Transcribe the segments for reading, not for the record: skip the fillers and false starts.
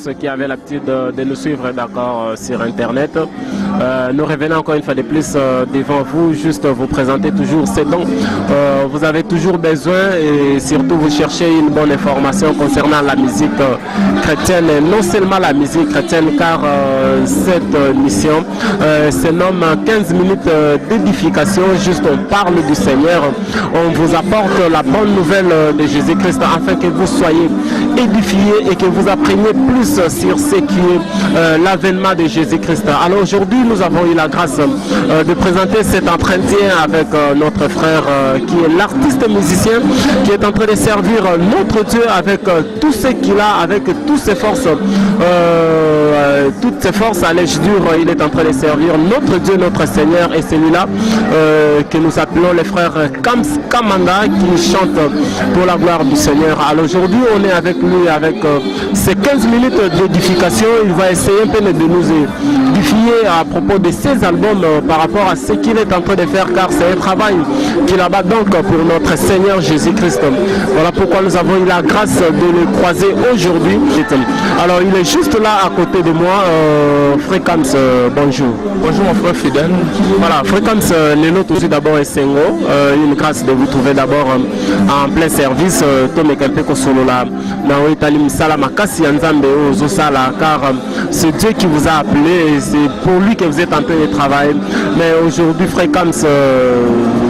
ceux qui avaient l'habitude de nous suivre d'accord sur Internet. Nous revenons encore une fois de plus devant vous, juste vous présenter toujours ce dont vous avez toujours besoin et surtout vous cherchez une bonne information concernant la musique chrétienne, et non seulement la musique chrétienne, car cette mission se nomme 15 minutes d'édification. Juste on parle du Seigneur, on vous apporte la bonne nouvelle de Jésus-Christ afin que vous soyez édifiés et que vous appreniez plus sur ce qui est l'avènement de Jésus-Christ. Alors aujourd'hui, nous avons eu la grâce de présenter cet entretien avec notre frère qui est l'artiste musicien qui est en train de servir notre Dieu avec tout ce qu'il a, avec toutes ses forces à l'âge dur. Il est en train de servir notre Dieu, notre Seigneur, et celui-là que nous appelons les frères Kamanda qui chantent pour la gloire du Seigneur. Alors aujourd'hui, on est avec lui avec ces 15 minutes d'édification. Il va essayer un peu de nous édifier à propos de ses albums par rapport à ce qu'il est en train de faire, car c'est un travail qu'il abat donc pour notre Seigneur Jésus-Christ. Voilà pourquoi nous avons eu la grâce de le croiser aujourd'hui. Alors il est juste là à côté de moi. Fréquence, bonjour. Bonjour mon frère fidèle. Voilà, Fréquence, les nôtres aussi d'abord est Sengo. Une grâce de vous trouver d'abord en plein service. Car c'est Dieu qui vous a appelé et c'est pour lui que vous êtes en train de travailler. Mais aujourd'hui, Fréquence,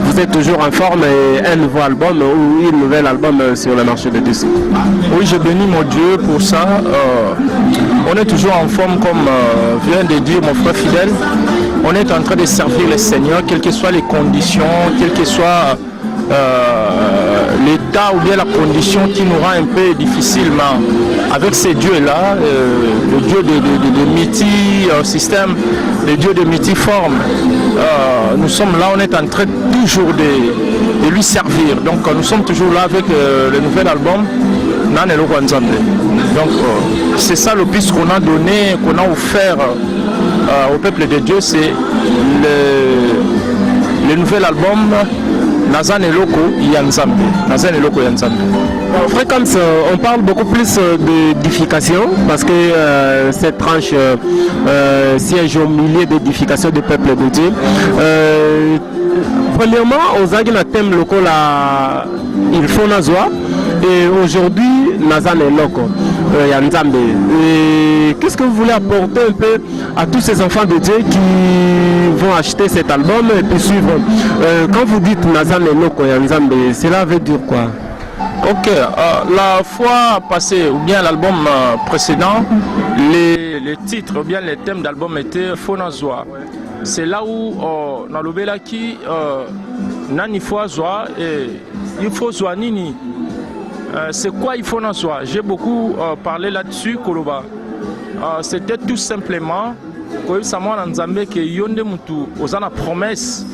vous êtes toujours en forme et un nouveau album ou un nouvel album sur le marché de disques. Oui, je bénis mon Dieu pour ça. On est toujours en forme comme vient de dire mon frère fidèle. On est en train de servir le Seigneur, quelles que soient les conditions, quel que soit l'état ou bien la condition qui nous rend un peu difficilement. Avec ces dieux-là, le Dieu de multi-système, le Dieu de multiforme, nous sommes là, on est en train toujours de lui servir. Donc nous sommes toujours là avec le nouvel album Nanelo Kwanzambe. Donc c'est ça le plus qu'on a donné, qu'on a offert au peuple de Dieu, c'est le nouvel album Nazan Eloko Yanzambe. Nazan Eloko Yanzambe. Fréquence, on parle beaucoup plus d'édification parce que cette tranche siège au milieu d'édification du peuple de Dieu. Premièrement, aux Agina thème local il faut Nazwa et aujourd'hui Nazan Eloko Yanzambe. Qu'est-ce que vous voulez apporter un peu à tous ces enfants de Dieu qui vont acheter cet album et puis suivre? Quand vous dites Nazan Eloko Yanzambe, cela veut dire quoi? Ok, la fois passée ou bien l'album précédent, les titres ou bien les thèmes d'album étaient Fonazwa. C'est là où dans le Belaki, Nani Foazwa et il faut Zwa Nini. C'est quoi il faut Nazwa? J'ai beaucoup parlé là-dessus, Koloba. C'était tout simplement que Samuel Nzambe que Yonde Mutu, Ozana promesse,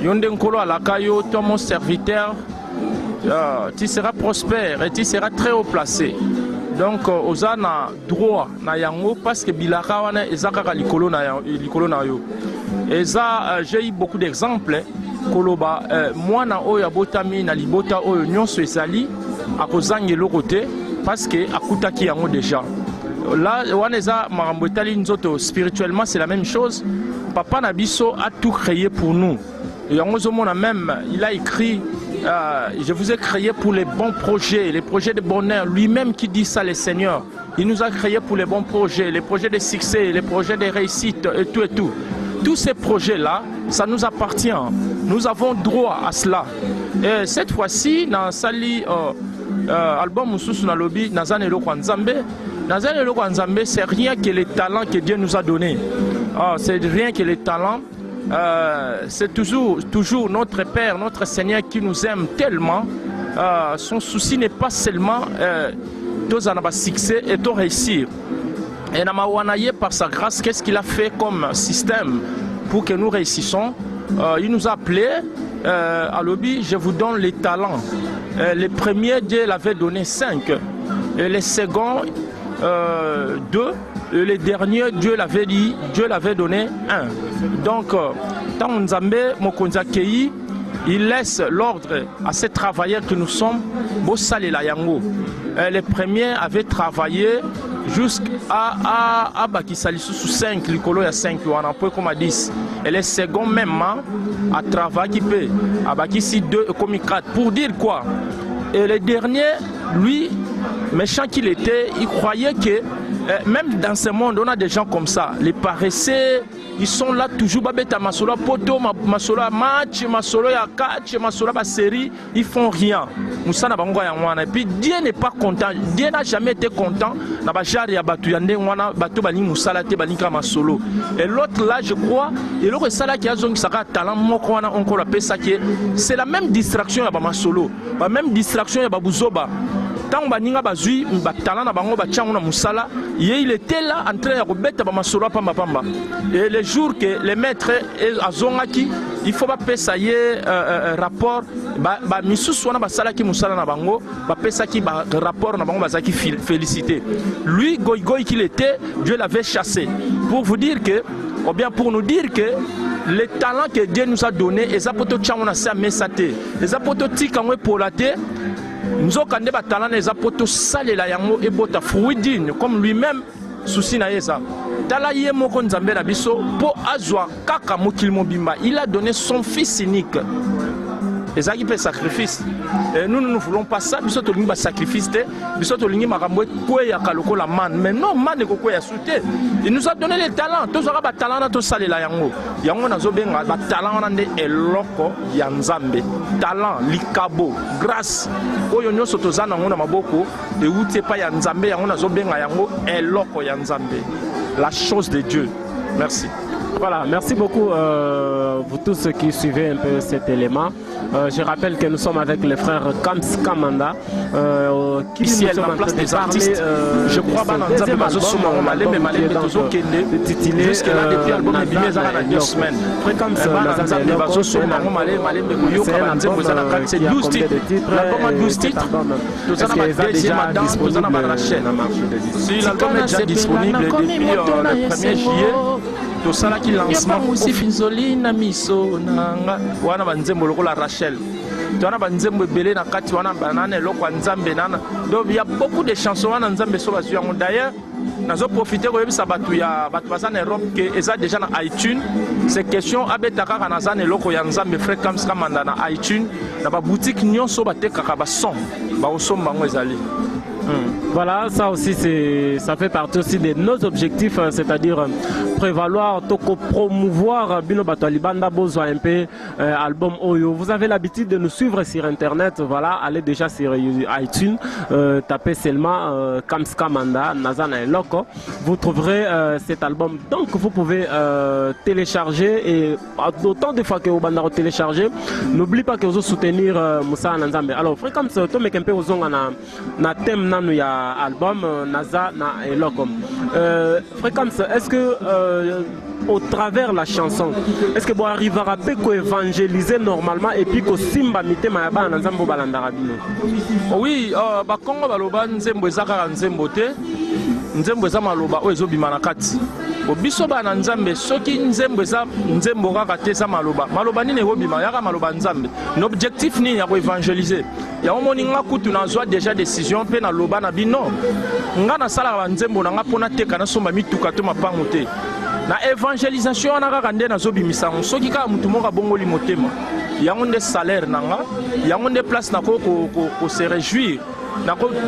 Yonde Nkolo Alakayo, toi mon serviteur. Tu seras prospère et tu seras très haut placé. Donc, Ozana droit na yango parce que Bilaka wana ezaka likolo na yo. Et ça, j'ai eu beaucoup d'exemples. Koloba, moi na oyo abotami na libota oyo nyonso ezali akozangi le côté parce que akutaki yango déjà. Là, wana eza marambo etali nzoto spirituellement c'est la même chose. Papa Nabiso a tout créé pour nous. Et yango zomona même, il a écrit. Je vous ai créé pour les bons projets, les projets de bonheur. Lui-même qui dit ça, le Seigneur. Il nous a créé pour les bons projets, les projets de succès, les projets de réussite et tout et tout. Tous ces projets-là, ça nous appartient. Nous avons droit à cela. Et cette fois-ci, dans Sali album Mususu na Lobi, Nazan Eloko Nzambe. Nazan Eloko Nzambe, c'est rien que les talents que Dieu nous a donnés. C'est rien que les talents. C'est toujours notre Père, notre Seigneur qui nous aime tellement. Son souci n'est pas seulement de succès et de réussir. Et Namawanaye, par sa grâce, qu'est-ce qu'il a fait comme système pour que nous réussissons? Il nous a appelés à Lobby, je vous donne les talents. Les premiers, Dieu l'avait donné 5. Et les seconds, 2. Et les derniers, Dieu l'avait dit, Dieu l'avait donné 1. Donc, tant Nzambe Mokonzakei, il laisse l'ordre à ces travailleurs que nous sommes, Bossale la Yango. Les premiers avaient travaillé jusqu'à Bakisali sous 5, l'icolo il y a 5, on a un peu comme à 10. Et les seconds même, à travail qui peut, à Bakissi 2 comme 4. Pour dire quoi? Et le dernier, lui, méchant qu'il était, il croyait que même dans ce monde, on a des gens comme ça, les paresseux, ils sont là toujours, babeta masolo poto, masolo match, masolo ya catch, masolo ba série, ils font rien. Moussana bango ya wana. Et puis Dieu n'est pas content, Dieu n'a jamais été content. Na ba jari ya batu yande wana, batu bali musala te balinka masolo. Et l'autre là, je crois, et l'autre sala qui a zong saka talent moko wana encore la pesa que c'est la même distraction ya ba masolo, la même distraction ya ba buzoba. Tant baninga bazui batala na bango bachango na musala, il était là en train de rebeta ba masolo pamba pamba. Et les jours que les maîtres azongaki, il faut pas payer rapport ba misusu wana basala ki musala na bango, ba pesa ki ba rapport na bango bazaki félicité. Lui goy qu'il était, Dieu l'avait chassé. Pour vous dire que ou bien pour nous dire que les talents que Dieu nous a donnés, les apoto chango na sa mesate, les apoto tikangwe polate. Nous avons des talents, les apotos salés la yango et bota fruit digne comme lui-même souci na yesa. Tala ye moko nzambe na biso po azwa kaka mokili mobimba. Il a donné son fils unique. Et ça qui fait sacrifice. Et nous ne voulons pas ça. Biso tolingi ba sacrifice te. Biso tolingi makambo kwe ya kaloko la man. Mais non man ne kwe ya souté. Il nous a donné les talents. Tous aura ba talent na to salé la yango. Yango na zo benga ba talent na nde eloko ya nzambe. Talent likabo grâce. Oyo nyoso tozana ngo na maboko e uti pa ya nzambe yango na zo benga yango eloko ya nzambe. La chose de Dieu. Merci. Voilà, merci beaucoup vous tous qui suivez un peu cet élément. Je rappelle que nous sommes avec les frères Kams Kamanda qui ici est la place des artistes. Je crois pas dans le deuxième album jusque là depuis l'album est bien à 2 semaines. C'est 12 titres. L'album a 12 titres. Nous avons la deuxième madame, nous avons la chaîne. Si l'album est déjà disponible depuis le 1er juillet. Tout ça là qui lancement aussi finzoli na miso nanga wana banzembo lokola Rachel tona banzembo belé na kati wana banane lokwa nzambe nana donc il y a beaucoup de chansons wana nzambe so bazu yango d'ailleurs nazo profiter ko yebisa batu ya batu bazana Europe que eza déjà na iTunes c'est question abetaka kana zana loko ya nzambe frère Kams Kamanda na iTunes na ba boutique nyonso batekaka ba son ba osomba ngo ezali. Voilà, ça aussi ça fait partie aussi de nos objectifs, c'est-à-dire prévaloir, promouvoir Bino Batoualibanda Bozo un peu album Oyo. Vous avez l'habitude de nous suivre sur internet, voilà, allez déjà sur iTunes, tapez seulement Kams Kamanda, Nazana et Loko, vous trouverez cet album. Donc vous pouvez télécharger et autant de fois que vous bandaro télécharger, n'oubliez pas que vous soutenir Moussa Nanzambe. Alors, fréquemment, tu mets un peu aux ongles na thème nanu ya album Naza na Elokom. Fréquence, est-ce que au travers la chanson, est-ce que vous arrivez à évangéliser normalement et puis que Simba mite mayaba na nzambo balandara bino? Oui, ba Kongo baloba nzembo ezaka nzembo te. Nzembo eza maloba o ezobima na kati. Obiso ba na nzambe soki nzembo eza nzembo kaka te eza maloba. Maloba nini ebobima yaka maloba nzambe. L'objectif ni ya ko évangéliser. Ya omoni nga kutu na zwa déjà décision pe na loba na bino. Nga na sala ba nzembo na nga pona teka na somba mituka to mapango te. Na évangélisation na kaka nde na zobimisa soki kaka mutu moko bongoli motema. Yango nde salaire na nga, yango nde place na ko se réjouir.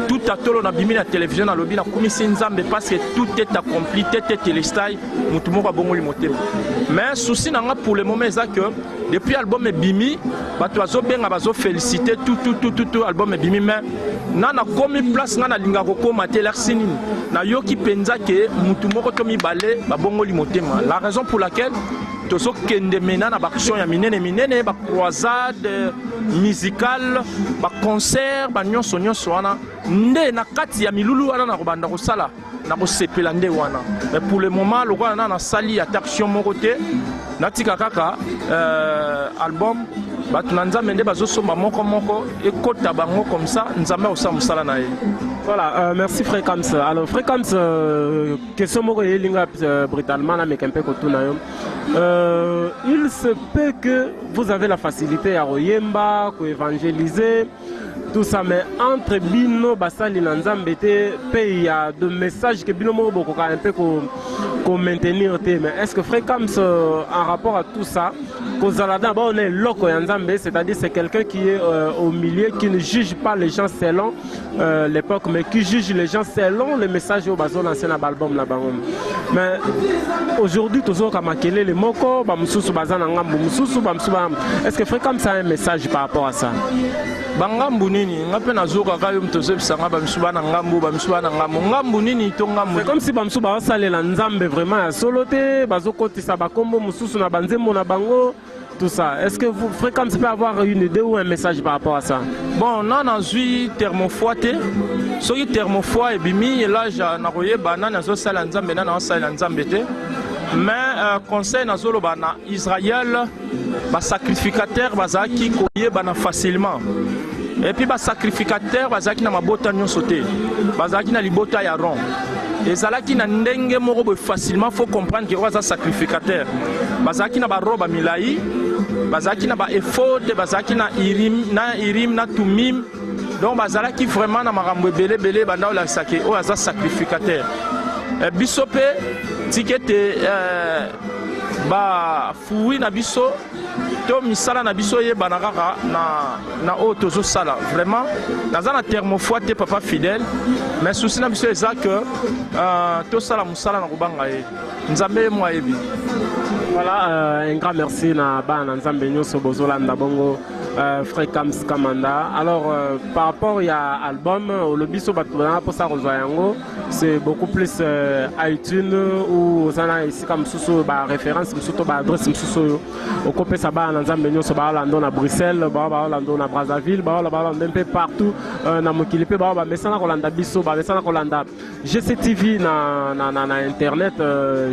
Tout à tolo na bimi na télévision na lobby na komisi nzambe parce que tout est accompli, tout est téléstai, mutu moko bongoli motema. Mais souci na nga pour le moment c'est que depuis l'album est bimi, bato bazo benga bazo féliciter tout album est bimi mais na komi place na linga kokoma te l'arsini na yoki penza ke mutu moko to mibale ba bongoli motema. La raison pour laquelle tozo kende mena na action ya minene ba croisade musicale ba concert ba nyonso wana nde na kati ya milulu wana na kobanda kosala na kosepela nde wana. Mais pour le moment le roi na sali action moko te natika kaka album batu na nzambe nde bazosomba moko ekota bango comme ça nzambe osa musala na ye. Voilà, merci Frère Kams. Alors Frère Kams, question moko yelinga brutalement na mekempe kotuna yo. Il se peut que vous avez la facilité à royemba, à évangéliser. tout ça, mais entre Bino, Basali, Nanzambe, il y a des messages que Bino Moro un peu qu'on maintenir. Mais est-ce que Fréquence, en rapport à tout ça, d'abord on est loco Nzambe, c'est-à-dire c'est quelqu'un qui est au milieu, qui ne juge pas les gens selon l'époque, mais qui juge les gens selon les messages au bazo lancé dans l'album là-bas. Mais aujourd'hui, toujours comme les moko, est-ce que Fréquence a un message par rapport à ça? C'est comme si Bamsuba salé la Nzambe vraiment à soloté, bazo koti sabakombo, mususu na banzembo na bango, tout ça. Est-ce que vous Fréquence peut avoir une idée ou un message par rapport à ça? Bon, non, on a eu thermofoité. Ce qui est thermofoit et bimi, et là, j'ai envoyé banane, j'ai salé la Nzambe, j'ai salé la Nzambe. Mais conseil na zolo bana Israël, ba sacrificateur bazaki koye bana facilement. Et puis ba sacrificateur bazaki na mabota nyonso te. Bazaki na libota ya rond. Et zalaki na ndenge moko facilement, faut comprendre que waza sacrificateur. Bazaki na ba roba milai, bazaki na ba effort, bazaki na irim na tumim. Donc bazalaki vraiment na marambo belé banda la saké o waza sacrificateur. Bisope tikete ba fui na biso to misala na biso ye banakaka na otozo sala vraiment naza na thermofoite papa fidèle mais souci na biso eza que to sala musala na kobanga ye nzambe mo yebi. Voilà, un grand merci na bana nzambe nyoso bozolanda bongo Fréquence Kamanda. Alors par rapport à l'album, le biso batuna pour ça yango, c'est beaucoup plus iTunes ou zana ici comme sous référence, surtout adresse sous au copé ça ba nzambe nyoso ba lando na Bruxelles, ba lando na Brazzaville, ba lando un peu partout na mokilipe ba mesana kolanda biso ba mesana kolanda GCTV na internet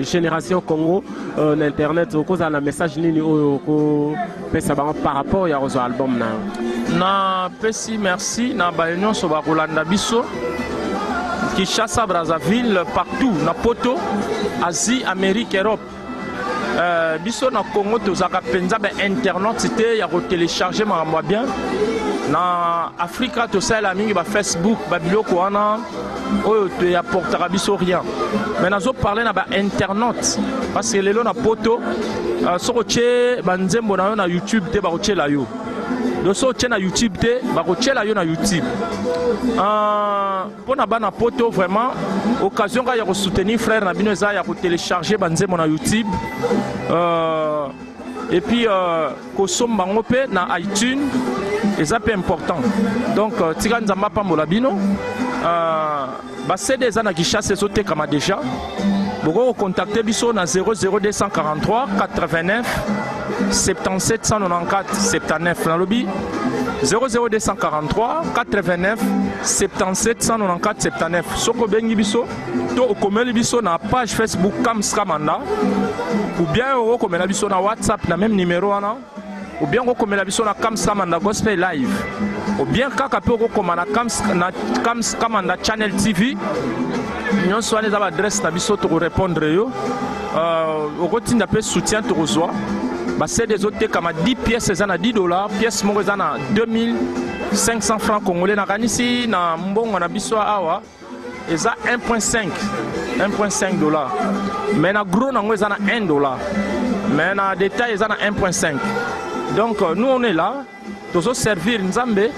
Génération Congo na internet au cause na message nini au pesa ba par rapport ya aux album na pesi merci na ba union so ba kolanda biso Kinshasa, Brazzaville, partout na poto Asie, Amérique, Europe. Biso na Congo tozaka penza ba internet c'était ya télécharger ma bien na Afrika to sala mingi ba Facebook ba biloko wana oyo te apportera biso rien mais nazo parler na ba internet parce que lelo na poto soko che banzembo na yo na YouTube te ba kochela yo do so che na YouTube te ba kochela yo na YouTube pour na bana poto vraiment occasion ga ya ko soutenir frère na bino za ya ko télécharger banzembo na YouTube et puis kosomba ngope na iTunes et ça c'est important donc tika nzamba pambola bino ba CD za na Kinshasa sote kama déjà boko contacter biso na 00243 89 77 194 79 na lobi 00243 89 77 194 79 soko bengi biso to okomeli biso na page Facebook Kams Kamanda ou bien okomela biso na WhatsApp na même numéro wana ou bien okomela biso na Kams Kamanda Gospel Live ou bien kaka pe okomana Kams Kamanda Channel TV nyonso wana eza ba adresse na biso to répondre yo okotinda pe soutien to kozwa ba c'est des autres comme 10 pièces eza na $10 pièce moko eza na 2500 francs congolais na kanisi na mbongo na biso awa eza 1.5 dollars mais na gros nango eza na $1 mais na détail eza na 1.5 donc nous on est là tozo servir nzambe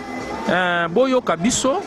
boyoka biso